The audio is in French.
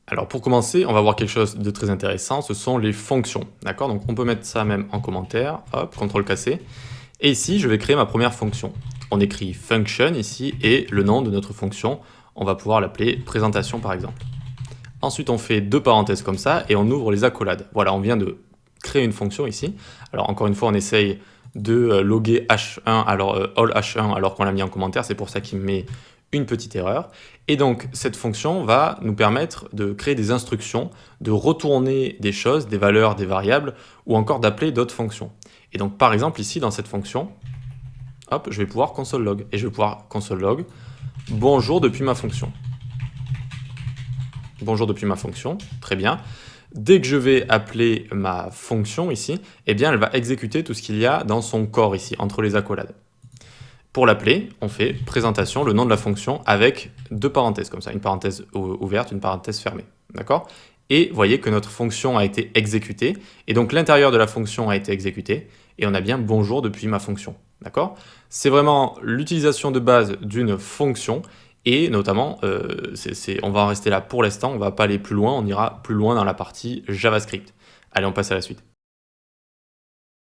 Alors pour commencer, on va voir quelque chose de très intéressant, ce sont les fonctions, d'accord? Donc on peut mettre ça même en commentaire, hop, CTRL-C. Et ici, je vais créer ma première fonction. On écrit function ici et le nom de notre fonction, on va pouvoir l'appeler présentation par exemple. Ensuite, on fait deux parenthèses comme ça et on ouvre les accolades. Voilà, on vient de créer une fonction ici. Alors encore une fois, on essaye de loguer H1, alors all H1 alors qu'on l'a mis en commentaire, c'est pour ça qu'il me met une petite erreur. Et donc cette fonction va nous permettre de créer des instructions, de retourner des choses, des valeurs, des variables, ou encore d'appeler d'autres fonctions. Et donc par exemple ici dans cette fonction, hop, je vais pouvoir console log. Et je vais pouvoir console log bonjour depuis ma fonction. Bonjour depuis ma fonction, très bien. Dès que je vais appeler ma fonction ici, eh bien elle va exécuter tout ce qu'il y a dans son corps ici, entre les accolades. Pour l'appeler, on fait présentation, le nom de la fonction, avec deux parenthèses comme ça, une parenthèse ouverte, une parenthèse fermée, d'accord? Et vous voyez que notre fonction a été exécutée, et donc l'intérieur de la fonction a été exécuté, et on a bien bonjour depuis ma fonction, d'accord? C'est vraiment l'utilisation de base d'une fonction, et notamment, on va en rester là pour l'instant, on ne va pas aller plus loin, on ira plus loin dans la partie JavaScript. Allez, on passe à la suite.